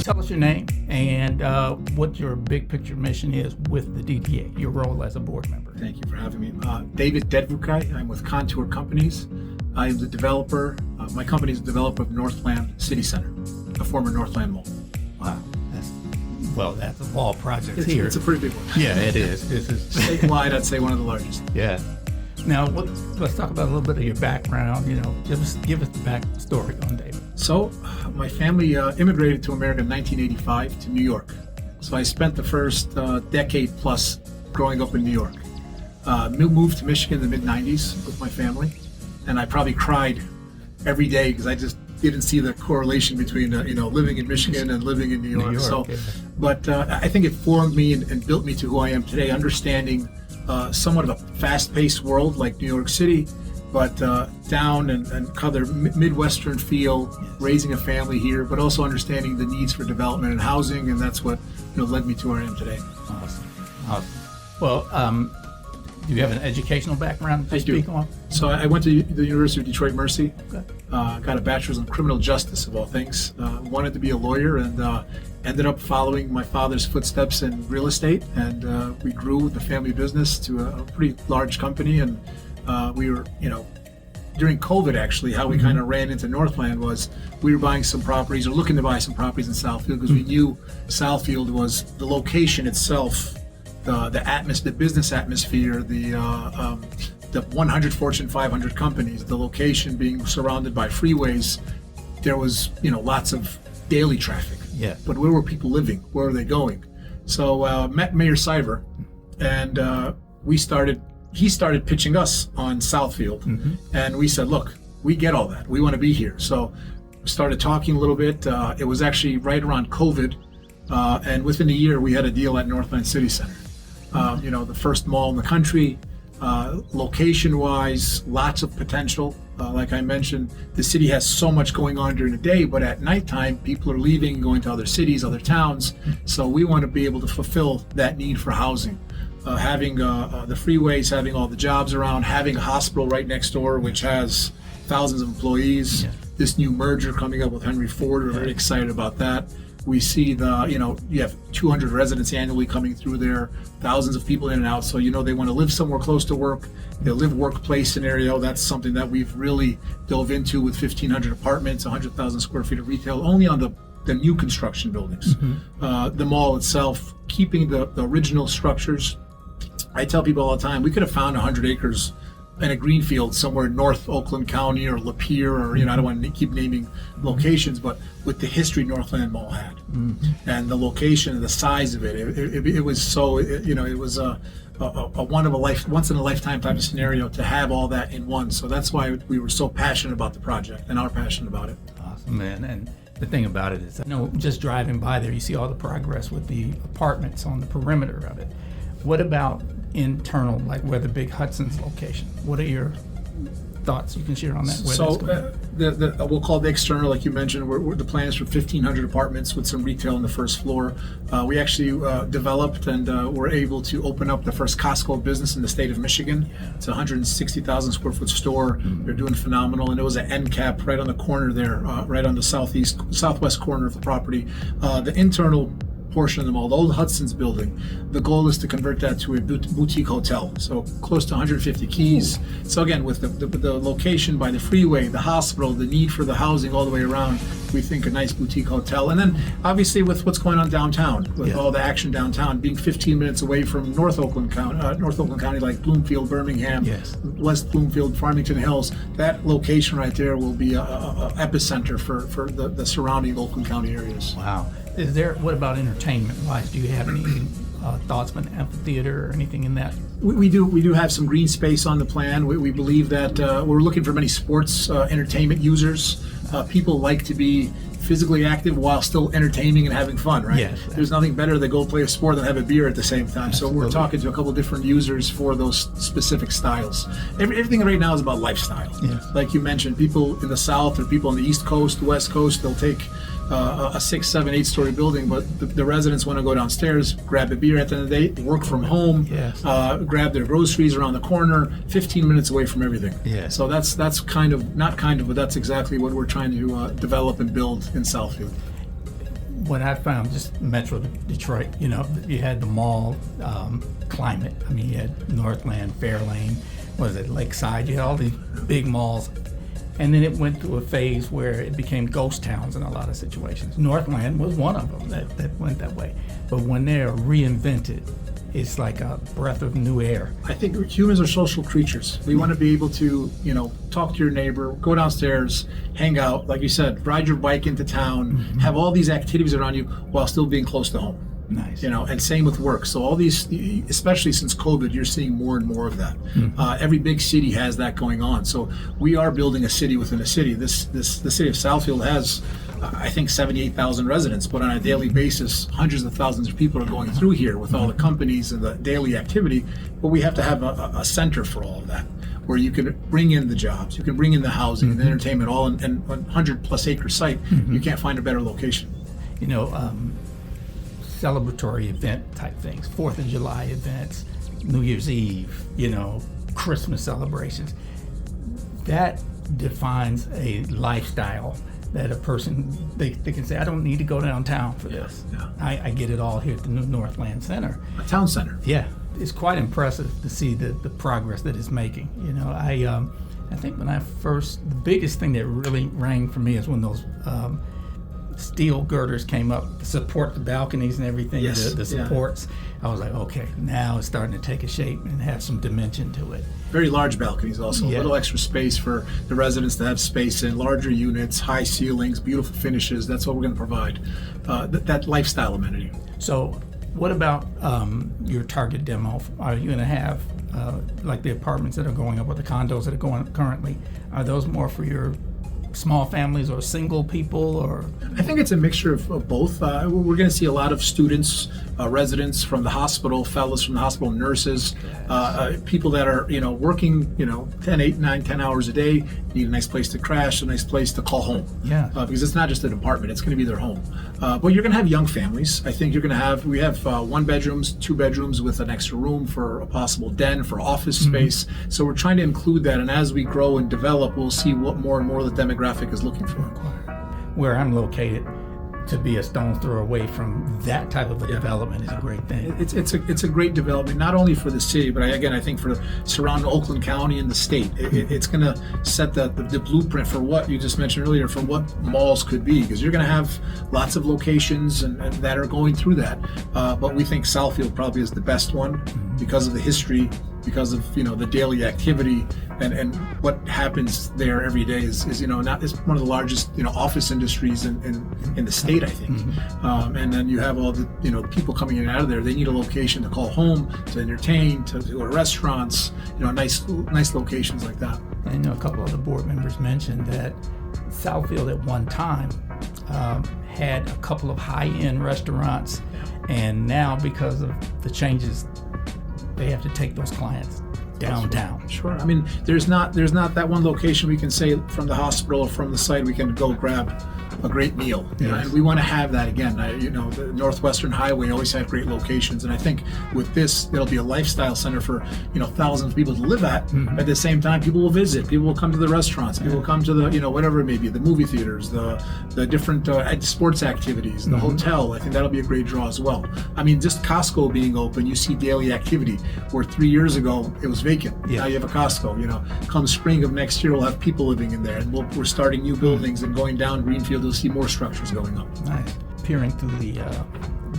tell us your name and what your big picture mission is with the DDA, your role as a board member. Thank you for having me. David Dedvukaj. I'm with Contour Companies. I am the developer. My company is the developer of Northland City Center, a former Northland mall. Wow. That's of all projects here. It's a pretty big one. Yeah, it is. This is statewide, I'd say one of the largest. Yeah. Now, let's talk about a little bit of your background. Give us the backstory on David. So, my family immigrated to America in 1985 to New York. So I spent the first decade plus growing up in New York. Moved to Michigan in the mid-90s with my family, and I probably cried every day because I just didn't see the correlation between living in Michigan and living in New York. But I think it formed me and built me to who I am today, understanding somewhat of a fast-paced world like New York City, but down and kind of Midwestern feel, raising a family here, but also understanding the needs for development and housing, and that's what led me to where I am today. Awesome. Well, do you have an educational background to speak on? So I went to the University of Detroit Mercy. Okay. Got a bachelor's in criminal justice, of all things. Wanted to be a lawyer and ended up following my father's footsteps in real estate. And we grew the family business to a pretty large company. And we were, during COVID, actually, how we kind of ran into Northland was we were buying some properties or looking to buy some properties in Southfield because we knew Southfield was the location itself, the business atmosphere, the 100 Fortune 500 companies, the location being surrounded by freeways. There was, lots of daily traffic. Yeah. But where were people living? Where were they going? So met Mayor Siver, and he started pitching us on Southfield, and we said, look, we get all that. We want to be here. So we started talking a little bit. It was actually right around COVID, and within a year we had a deal at Northland City Center. The first mall in the country. Location-wise, lots of potential. Like I mentioned, the city has so much going on during the day, but at nighttime, people are leaving, going to other cities, other towns. So we want to be able to fulfill that need for housing. Having the freeways, having all the jobs around, having a hospital right next door, which has thousands of employees. Yeah. This new merger coming up with Henry Ford, we're very excited about that. We see you have 200 residents annually coming through there, thousands of people in and out. So, they want to live somewhere close to work. The live-work-play scenario, that's something that we've really dove into with 1,500 apartments, 100,000 square feet of retail, only on the new construction buildings. The mall itself, keeping the original structures. I tell people all the time, we could have found 100 acres in a greenfield somewhere in North Oakland County or Lapeer or, I don't want to keep naming locations, but with the history Northland Mall had and the location and the size of it, it was so, it was a once in a lifetime type of scenario to have all that in one. So that's why we were so passionate about the project and are passionate about it. Awesome, man. And the thing about it is, just driving by there, you see all the progress with the apartments on the perimeter of it. What about internal, like where the big Hudson's location? What are your thoughts you can share on that? We'll call the external, like you mentioned, the plan is for 1,500 apartments with some retail on the first floor. We actually developed and were able to open up the first Costco business in the state of Michigan. Yeah. It's a 160,000 square foot store. They're doing phenomenal, and it was an end cap right on the corner there, right on the southwest corner of the property. The internal portion of the mall, the old Hudson's building, the goal is to convert that to a boutique hotel. So close to 150 keys. So again, with the location by the freeway, the hospital, the need for the housing all the way around, we think a nice boutique hotel. And then obviously with what's going on downtown, with all the action downtown, being 15 minutes away from North Oakland County, like Bloomfield, Birmingham, West Bloomfield, Farmington Hills, that location right there will be a epicenter for the surrounding Oakland County areas. Wow. What about entertainment-wise? Do you have any thoughts on an amphitheater or anything in that? We do have some green space on the plan. We believe that we're looking for many sports entertainment users. People like to be physically active while still entertaining and having fun, right? Yes. There's nothing better than go play a sport than have a beer at the same time. Absolutely. So we're talking to a couple different users for those specific styles. Everything right now is about lifestyle. Yes. Like you mentioned, people in the South or people on the East Coast, the West Coast, they'll take a 6, 7, 8-story building, but the residents want to go downstairs, grab a beer at the end of the day, work from home, grab their groceries around the corner, 15 minutes away from everything. Yeah. So that's but that's exactly what we're trying to develop and build in Southfield. what I found, just Metro Detroit, you had the mall climate. I mean, you had Northland, Fairlane, Lakeside. You had all these big malls. And then it went through a phase where it became ghost towns in a lot of situations. Northland was one of them that went that way. But when they're reinvented, it's like a breath of new air. I think humans are social creatures. We want to be able to, talk to your neighbor, go downstairs, hang out, like you said, ride your bike into town, have all these activities around you while still being close to home. Nice. And same with work. So all these, especially since COVID, you're seeing more and more of that. Every big city has that going on. So we are building a city within a city. The city of Southfield has, I think, 78,000 residents, but on a daily basis, hundreds of thousands of people are going through here with all the companies and the daily activity. But we have to have a center for all of that, where you can bring in the jobs, you can bring in the housing and the entertainment, all in 100 plus acre site. You can't find a better location. Celebratory event type things, 4th of July events, New Year's Eve, Christmas celebrations. That defines a lifestyle that a person, they can say, I don't need to go downtown for this. Yeah. I get it all here at the new Northland Center. A town center. Yeah, it's quite impressive to see the progress that it's making. I think when the biggest thing that really rang for me is when those steel girders came up to support the balconies and everything, Yes. the supports. I was like, okay, now it's starting to take a shape and have some dimension to it. Very large balconies also, Yeah. a little extra space for the residents to have space in, larger units, high ceilings, beautiful finishes. That's what we're going to provide, that lifestyle amenity. So what about your target demo? Are you going to have, like the apartments that are going up or the condos that are going up currently, are those more for your small families or single people, or? I think it's a mixture of both. We're going to see a lot of students, residents from the hospital, fellows from the hospital, nurses, people that are, working, 10 hours a day, need a nice place to crash, a nice place to call home. Yeah. Because it's not just an apartment, it's going to be their home. But you're going to have young families. I think we have 1 bedrooms, 2 bedrooms with an extra room for a possible den, for office space. So we're trying to include that. And as we grow and develop, we'll see what more and more the demographic is looking for. Where I'm located, to be a stone's throw away from that type of a development is a great thing. It's a great development, not only for the city, but I think for surrounding Oakland County and the state. It's going to set the blueprint for what you just mentioned earlier, for what malls could be, because you're going to have lots of locations and that are going through that. But we think Southfield probably is the best one because of the history, because of the daily activity and what happens there every day is it's one of the largest office industries in the state, I think. And then you have all the people coming in and out of there. They need a location to call home, to entertain, to go to restaurants, nice locations like that. I know a couple of the board members mentioned that Southfield at one time had a couple of high-end restaurants, and now because of the changes, they have to take those clients downtown. Sure. I mean, there's not that one location we can say from the hospital or from the site we can go grab a great meal. Yes. And we want to have that again. The Northwestern Highway always had great locations, and I think with this, it'll be a lifestyle center for thousands of people to live at. At the same time, people will visit. People will come to the restaurants. People will come to the whatever it may be, the movie theaters, the different sports activities, the hotel. I think that'll be a great draw as well. I mean, just Costco being open, you see daily activity. Where 3 years ago it was vacant. Yeah. Now you have a Costco. Come spring of next year, we'll have people living in there, and we're starting new buildings and going down Greenfield. You'll see more structures going up. Nice. Peering through the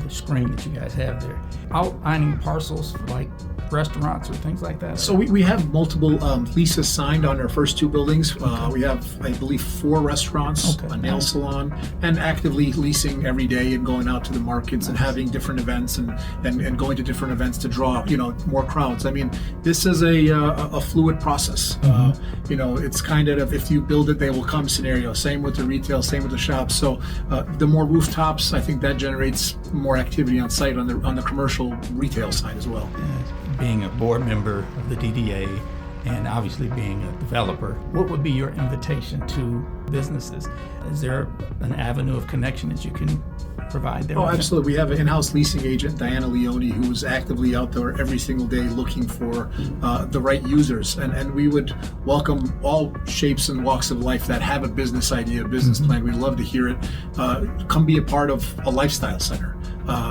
screen that you guys have there, outlining parcels for like restaurants or things like that? So we have multiple leases signed on our first 2 buildings. We have, I believe, 4 restaurants, a nail salon, and actively leasing every day and going out to the markets and having different events and going to different events to draw more crowds. I mean, this is a fluid process. It's kind of if you build it, they will come scenario. Same with the retail, same with the shops. So the more rooftops, I think that generates more activity on site on the commercial retail side as well. Being a board member of the DDA and obviously being a developer, what would be your invitation to businesses? Is there an avenue of connection that you can provide their Oh, own? absolutely. We have an in-house leasing agent, Diana Leone, who's actively out there every single day looking for the right users. And we would welcome all shapes and walks of life that have a business idea, a business plan. We'd love to hear it. Come be a part of a lifestyle center.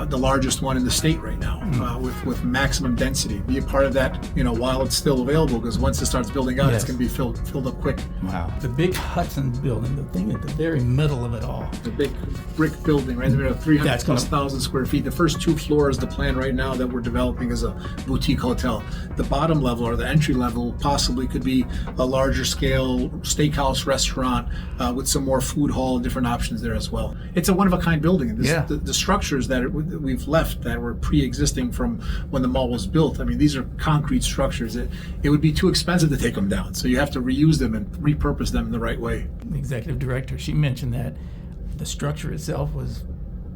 The largest one in the state right now, with maximum density. Be a part of that, while it's still available, because once it starts building out, Yes. it's going to be filled up quick. Wow. The big Hudson building, the thing at the very middle of it all. The big brick building, right? There are 300 That's plus gonna- thousand square feet. The first 2 floors, the plan right now that we're developing is a boutique hotel. The bottom level, or the entry level, possibly could be a larger scale steakhouse restaurant with some more food hall and different options there as well. It's a one-of-a-kind building. And Yeah. the structures that we've left that were pre-existing from when the mall was built, I mean, these are concrete structures. It would be too expensive to take them down. So you have to reuse them and repurpose them in the right way. The executive director, she mentioned that the structure itself was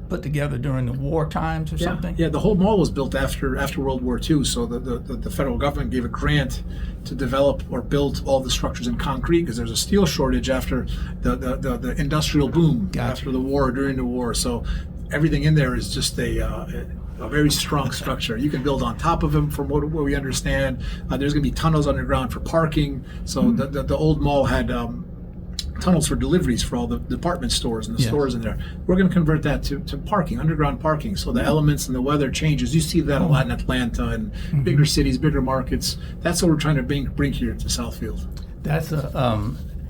put together during the war times or something. Yeah, the whole mall was built after World War II. So the federal government gave a grant to develop or build all the structures in concrete, because there's a steel shortage after the industrial boom Gotcha. after the war, during the war. So everything in there is just a very strong structure. You can build on top of them, from what we understand. There's going to be tunnels underground for parking. So the old mall had tunnels for deliveries for all the department stores and the Yes. stores in there. We're going to convert that to parking, underground parking. So the elements and the weather changes. You see that a lot in Atlanta and bigger cities, bigger markets. That's what we're trying to bring here to Southfield. That's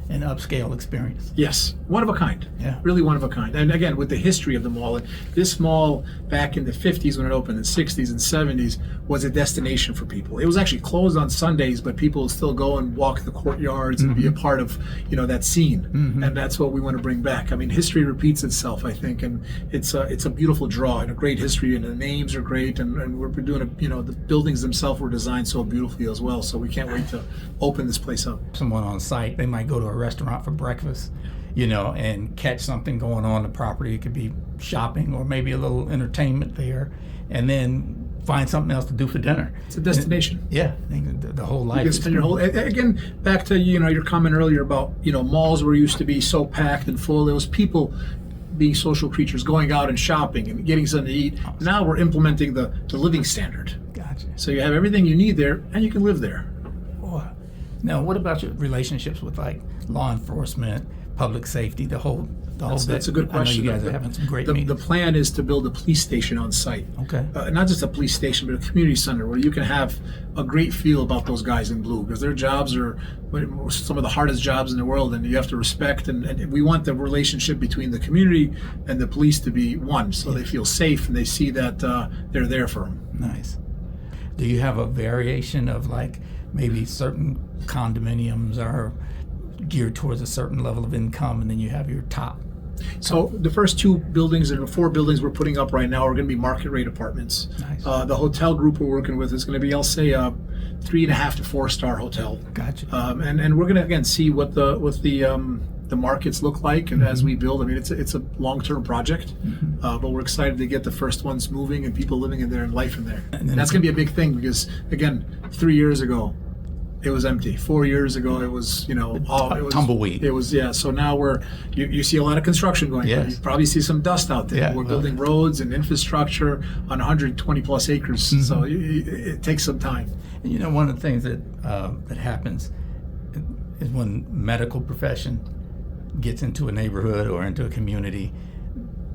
an upscale experience. Yes, one of a kind. Yeah. Really one of a kind. And again, with the history of the mall, this mall back in the 50s when it opened, the 60s and 70s, was a destination for people. It was actually closed on Sundays, but people would still go and walk the courtyards and be a part of, that scene. And that's what we want to bring back. I mean, history repeats itself, I think, and it's a beautiful draw and a great history, and the names are great, and we're doing the buildings themselves were designed so beautifully as well. So we can't wait to open this place up. Someone on site, they might go to a restaurant for breakfast, and catch something going on the property. It could be shopping or maybe a little entertainment there, and then find something else to do for dinner. It's a destination. Yeah, I think the whole life. You can spend your whole, again, back to your comment earlier about malls were used to be so packed and full. There was people being social creatures, going out and shopping and getting something to eat. Now we're implementing the living standard. Gotcha. So you have everything you need there, and you can live there. Boy. Now, what about your relationships with like law enforcement, public safety, the whole bit? That's a good question. I know you guys are having some great The meetings. plan is to build a police station on site. Okay. Not just a police station, but a community center where you can have a great feel about those guys in blue, because their jobs are some of the hardest jobs in the world, and you have to respect, and we want the relationship between the community and the police to be one, so they feel safe and they see that they're there for them. Nice. Do you have a variation of like maybe certain condominiums are geared towards a certain level of income, and then you have your top? So the first 2 buildings and 4 buildings we're putting up right now are going to be market rate apartments. Nice. The hotel group we're working with is going to be, I'll say, a 3.5 to 4-star hotel. Gotcha. And we're going to again see what the markets look like, and as we build. I mean, it's a long-term project, but we're excited to get the first ones moving and people living in there and life in there. And then That's going to be a big thing, because again, 3 years ago it was empty. 4 years ago it was it was tumbleweed. It was So now you see a lot of construction going on. Yes. You probably see some dust out there. Yeah, We're well. building roads and infrastructure on 120 plus acres, so it takes some time. And one of the things that happens is when medical profession gets into a neighborhood or into a community,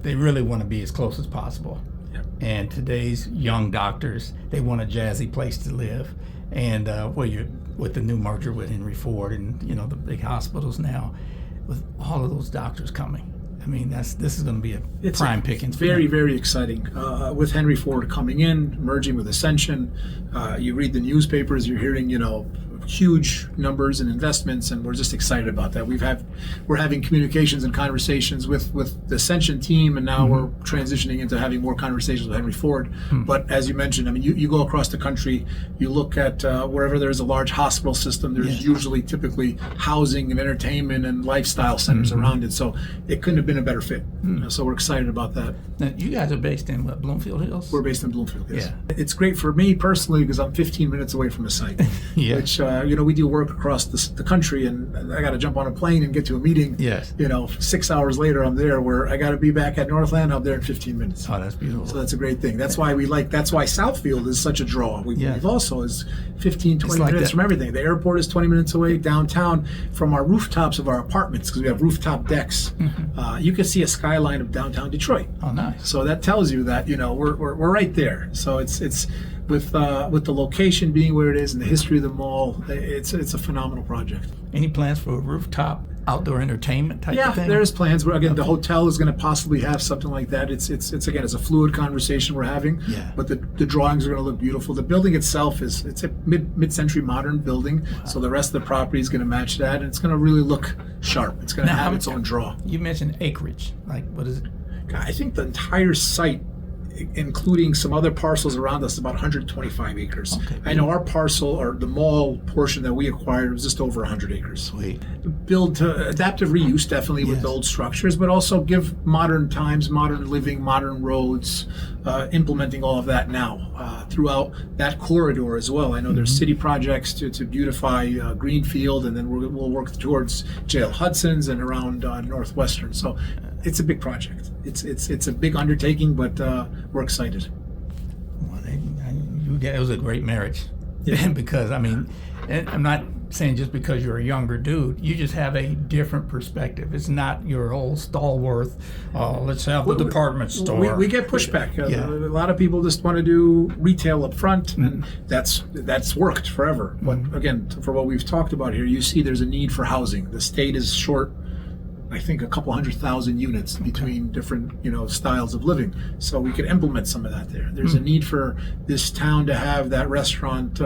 they really want to be as close as possible. Yeah. And today's young doctors, they want a jazzy place to live. And with the new merger with Henry Ford and the big hospitals now, with all of those doctors coming, I mean, this is going to be a prime pickings. for Very, them. very exciting. With Henry Ford coming in, merging with Ascension, you read the newspapers, you're hearing, huge numbers and investments, and we're just excited about that. We're having communications and conversations with the Ascension team, and now we're transitioning into having more conversations with Henry Ford. But as you mentioned, I mean, you go across the country, you look at wherever there's a large hospital system, there's usually typically housing and entertainment and lifestyle centers around it. So it couldn't have been a better fit. So we're excited about that. Now, you guys are based in what, Bloomfield Hills? We're based in Bloomfield. Yes. Yeah. It's great for me personally because I'm 15 minutes away from the site, Yeah. which we do work across the country, and I got to jump on a plane and get to a meeting. Yes. 6 hours later, I'm there. Where I got to be back at Northland, I'm there in 15 minutes. Oh, that's beautiful. So that's a great thing. That's why that's why Southfield is such a draw. We've also is 15, 20 like minutes that. from everything. The airport is 20 minutes away, downtown, from our rooftops of our apartments, because we have rooftop decks. You can see a skyline of downtown Detroit. Oh, nice. So that tells you that, we're right there. So it's with the location being where it is and the history of the mall, it's a phenomenal project. Any plans for a rooftop outdoor entertainment type of thing? Yeah, there's plans. But again, the hotel is going to possibly have something like that. It's a fluid conversation we're having. Yeah. But the drawings are going to look beautiful. The building itself it's a mid-century modern building. Wow. So the rest of the property is going to match that, and it's going to really look sharp. It's going to have its own draw. You mentioned acreage. Like, what is it? I think the entire site, including some other parcels around us, about 125 acres. Okay. I know our parcel, or the mall portion that we acquired, was just over 100 acres. Sweet. Build to adaptive reuse, definitely, with the old structures, but also give modern times, modern living, modern roads, implementing all of that now throughout that corridor as well. I know there's city projects to beautify Greenfield, and then we'll work towards JL Hudson's and around Northwestern. So it's a big project. It's a big undertaking, but we're excited. Well, it was a great marriage. Yeah. Because, and I'm not saying just because you're a younger dude, you just have a different perspective. It's not your old stalwart, let's have the department store. We get pushback. A lot of people just want to do retail up front, and that's worked forever. But again, for what we've talked about here, you see there's a need for housing. The state is short, I think, a couple 100,000 units between different, styles of living. So we could implement some of that there. There's a need for this town to have that restaurant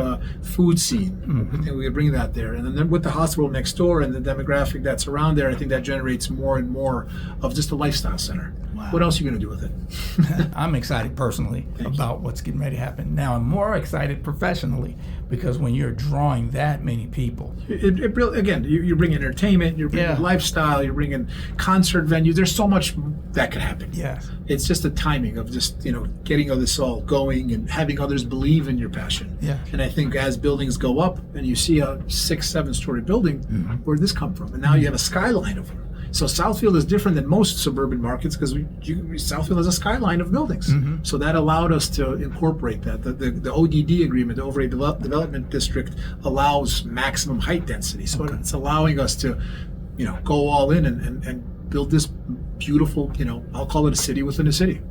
food scene. I think we could bring that there. And then with the hospital next door and the demographic that's around there, I think that generates more and more of just a lifestyle center. Wow. What else are you going to do with it? I'm excited personally about what's getting ready to happen. Now I'm more excited professionally, because when you're drawing that many people, it really, again, you're bringing entertainment, you're bringing lifestyle, you're bringing concert venues. There's so much that could happen. Yes. It's just the timing of just, getting this all going and having others believe in your passion. Yeah. And I think as buildings go up and you see a 6-7 story building, where did this come from? And now you have a skyline of them. So Southfield is different than most suburban markets, because Southfield has a skyline of buildings. So that allowed us to incorporate that. The ODD agreement, the Overlay Development District, allows maximum height density. So it's allowing us to, go all in and build this beautiful, I'll call it a city within a city.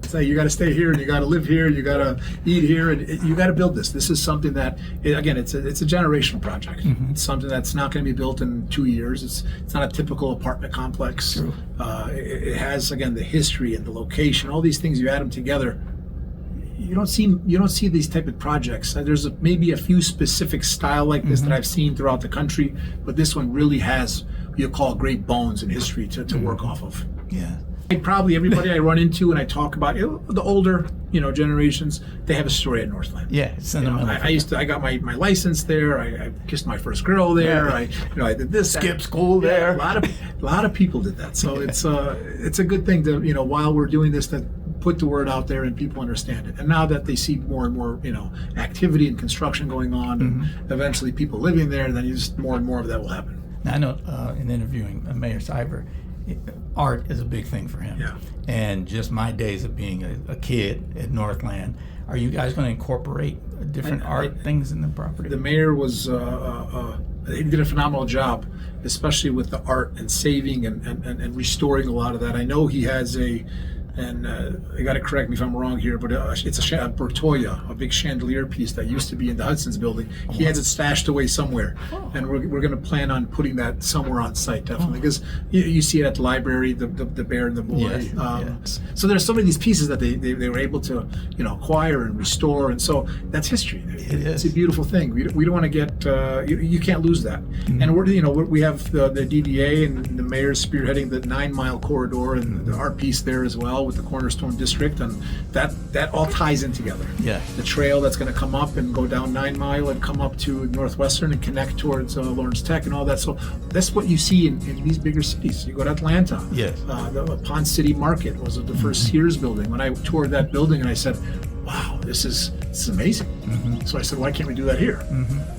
It's like, you got to stay here, and you got to live here, and you got to eat here, and you got to build this. This is something that, again, it's a generational project. It's something that's not going to be built in 2 years. It's not a typical apartment complex. It has, again, the history and the location, all these things. You add them together. You don't see these type of projects. There's maybe a few specific style like this that I've seen throughout the country, but this one really has what you call great bones and history to work off of. Yeah. Probably everybody I run into and I talk about the older, generations, they have a story at Northland. Yeah, it's sentimental. I got my license there. I kissed my first girl there. I did this. Skipped school there. A lot of people did that. So it's a good thing to, while we're doing this, to put the word out there and people understand it. And now that they see more and more, activity and construction going on, and eventually people living there, then just more and more of that will happen. Now, I know in interviewing Mayor Seibert, art is a big thing for him. Yeah. And just my days of being a kid at Northland, are you guys going to incorporate different art things in the property? The mayor was, he did a phenomenal job, especially with the art and saving and restoring a lot of that. I know he has and you got to correct me if I'm wrong here, but it's a Bertoya, a big chandelier piece that used to be in the Hudson's building. He has it stashed away somewhere, and we're going to plan on putting that somewhere on site, definitely, because you see it at the library, the bear and the boy. Yes. So there's some of these pieces that they were able to acquire and restore, and so that's history. It's a beautiful thing. We don't want to get you can't lose that. And we have the DDA and the mayor spearheading the 9-mile corridor and the art piece there as well, with the Cornerstone District, and that all ties in together. Yeah. The trail that's going to come up and go down 9 Mile and come up to Northwestern and connect towards Lawrence Tech and all that. So that's what you see in these bigger cities. You go to Atlanta. Yes. The Pond City Market was the first Sears building. When I toured that building, and I said, wow, this is this is amazing. So I said, why can't we do that here?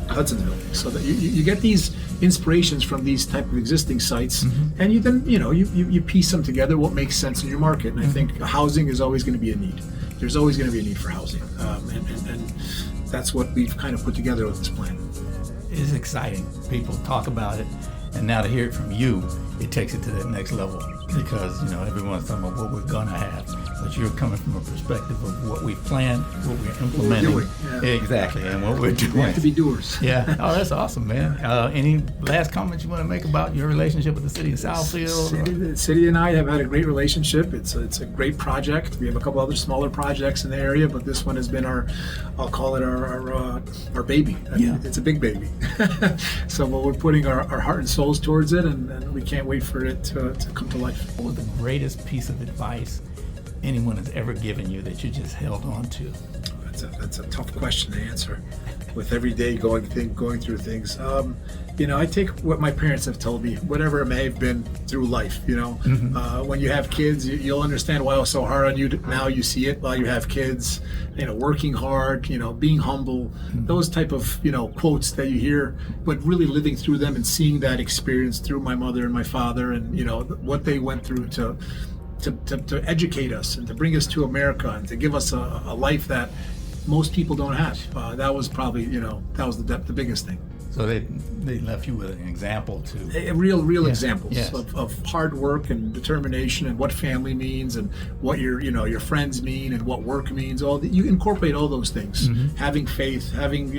Hudsonville. So that you get these inspirations from these type of existing sites, and you then, you piece them together, what makes sense in your market. And I think housing is always going to be a need. There's always going to be a need for housing. And that's what we've kind of put together with this plan. It's exciting. People talk about it, and now to hear it from you, it takes it to that next level, because everyone's talking about what we're gonna have, but you're coming from a perspective of what we've planned, what we're implementing. What we're doing, Exactly, and what we're doing. We have to be doers. Yeah. Oh, that's awesome, man. Any last comments you want to make about your relationship with the city of Southfield? The city and I have had a great relationship. It's a great project. We have a couple other smaller projects in the area, but this one has been I'll call it our baby. Yeah. It's a big baby. So we're putting our heart and souls towards it, and we can't wait for it to come to life. What was the greatest piece of advice anyone has ever given you that you just held on to? That's a tough question to answer. With every day going through things, I take what my parents have told me, whatever it may have been through life. When you have kids, you'll understand why it was so hard on you. Now you see it while you have kids. Working hard. Being humble. Those type of quotes that you hear, but really living through them and seeing that experience through my mother and my father, and what they went through to educate us and to bring us to America and to give us a life that most people don't have. That was probably, that was the biggest thing. So they left you with an example to real examples yes. of hard work and determination, and what family means, and what your friends mean, and what work means. You incorporate all those things. Having faith, having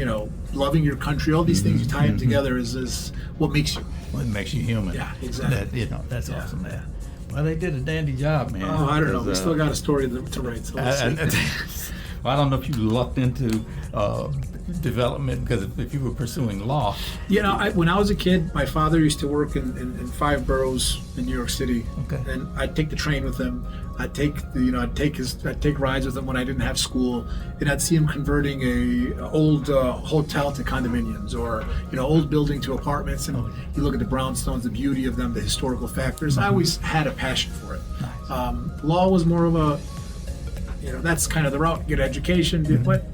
loving your country, all these things, you tie them together is what makes you. What makes you human. Yeah, exactly. That's awesome, man. Well, they did a dandy job, man. Oh, I don't know. We still got a story to write. So let's see. Well, I don't know if you lucked into development, because if you were pursuing law. When I was a kid, my father used to work in 5 boroughs in New York City. Okay. And I'd take the train with him. I'd take rides with him when I didn't have school, and I'd see him converting a old hotel to condominiums, or old building to apartments. And you look at the brownstones, the beauty of them, the historical factors. I always had a passion for it. Nice. Law was more of a that's kind of the route. Get education, but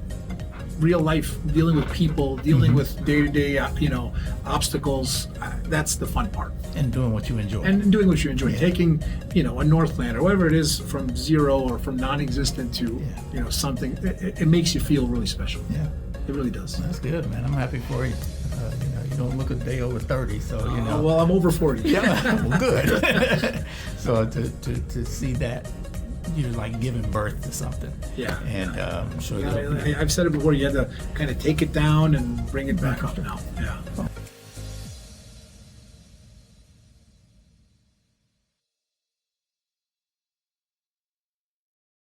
real life, dealing with people, dealing with day-to-day, obstacles. That's the fun part. And doing what you enjoy. Taking, a Northland or whatever it is from zero or from non-existent to, something. It makes you feel really special. Yeah, it really does. That's good, man. I'm happy for you. You don't look a day over 30, so Well, I'm over 40. Yeah, well, good. So to see that. You're like giving birth to something. Yeah. And I'm sure I've said it before, you had to kind of take it down and bring it back up now. Yeah.